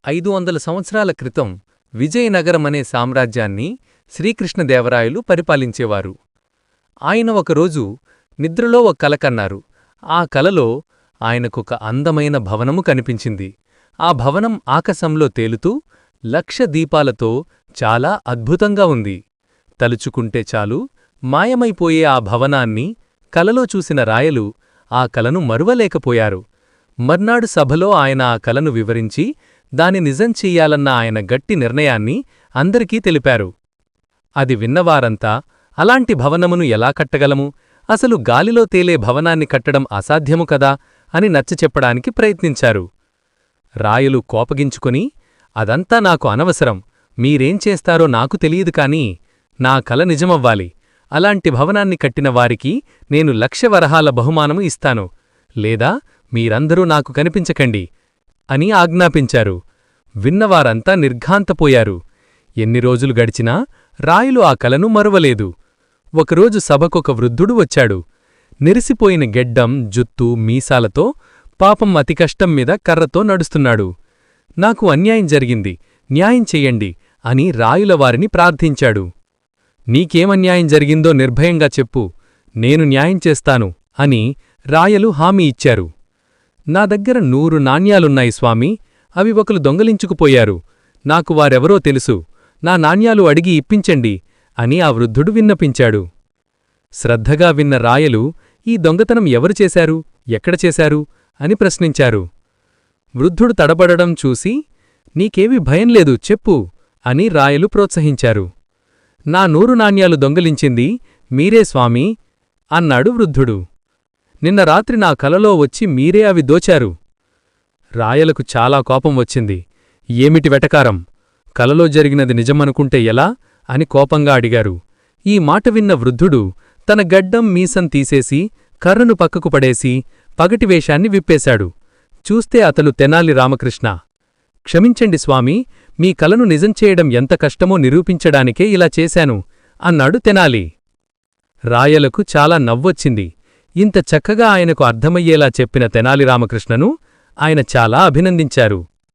500 సంవత్సరాల క్రితం విజయనగరమనే సామ్రాజ్యాన్ని శ్రీకృష్ణదేవరాయలు పరిపాలించేవారు. ఆయన ఒకరోజు నిద్రలో ఒక కల కన్నారు. ఆ కలలో ఆయనకొక అందమైన భవనము కనిపించింది. ఆ భవనం ఆకాశంలో తేలుతూ 1,00,000 దీపాలతో చాలా అద్భుతంగా ఉంది. తలుచుకుంటే చాలు మాయమైపోయే ఆ భవనాన్ని కలలో చూసిన రాయలు ఆ కలను మరువలేకపోయారు. మర్నాడు సభలో ఆయన ఆ కలను వివరించి దాని నిజం చెయ్యాలన్న ఆయన గట్టి నిర్ణయాన్ని అందరికీ తెలిపారు. అది విన్నవారంతా అలాంటి భవనమును ఎలా కట్టగలము, అసలు గాలిలో తేలే భవనాన్ని కట్టడం అసాధ్యము కదా అని నచ్చచెప్పడానికి ప్రయత్నించారు. రాయలు కోపగించుకొని, అదంతా నాకు అనవసరం, మీరేం చేస్తారో నాకు తెలియదు కానీ నా కల నిజమవ్వాలి. అలాంటి భవనాన్ని కట్టిన వారికి నేను 1,00,000 వరహాల బహుమానము ఇస్తాను, లేదా మీరందరూ నాకు కనిపించకండి అని ఆజ్ఞాపించారు. విన్నవారంతా నిర్ఘాంతపోయారు. ఎన్ని రోజులు గడిచినా రాయలు ఆ కలను మరువలేదు. ఒకరోజు సభకొక వృద్ధుడు వచ్చాడు. నెరిసిపోయిన గెడ్డం, జుత్తు, మీసాలతో పాపం అతి కష్టం మీద కర్రతో నడుస్తున్నాడు. నాకు అన్యాయం జరిగింది, న్యాయం చెయ్యండి అని రాయుల వారిని ప్రార్థించాడు. నీకేమన్యాయం జరిగిందో నిర్భయంగా చెప్పు, నేను న్యాయం చేస్తాను అని రాయలు హామీ ఇచ్చారు. నా దగ్గర 100 నాణ్యాలున్నాయి స్వామీ, అవి ఒకరు దొంగలించుకుపోయారు. నాకు వారెవరో తెలుసు, నా నాణ్యాలు అడిగి ఇప్పించండి అని ఆ వృద్ధుడు విన్నపించాడు. శ్రద్ధగా విన్న రాయలు, ఈ దొంగతనం ఎవరు చేశారు, ఎక్కడ చేశారు అని ప్రశ్నించారు. వృద్ధుడు తడబడడం చూసి, నీకేవీ భయం లేదు చెప్పు అని రాయలు ప్రోత్సహించారు. నా 100 నాణ్యాలు దొంగలించింది మీరే స్వామీ అన్నాడు వృద్ధుడు. నిన్న రాత్రి నా కలలో వచ్చి మీరే అవి దోచారు. రాయలకు చాలా కోపం వచ్చింది. ఏమిటి వెటకారం, కలలో జరిగినది నిజమనుకుంటే ఎలా అని కోపంగా అడిగారు. ఈ మాట విన్న వృద్ధుడు తన గడ్డం మీసం తీసేసి కర్రను పక్కకు పడేసి పగటి వేషాన్ని విప్పేశాడు. చూస్తే అతను తెనాలి రామకృష్ణ. క్షమించండి స్వామీ, మీ కలను నిజం చేయడం ఎంత కష్టమో నిరూపించడానికే ఇలా చేశాను అన్నాడు తెనాలి. రాయలకు చాలా నవ్వొచ్చింది. ఇంత చక్కగా ఆయనకు అర్థమయ్యేలా చెప్పిన తెనాలి రామకృష్ణను ఆయన చాలా అభినందించారు.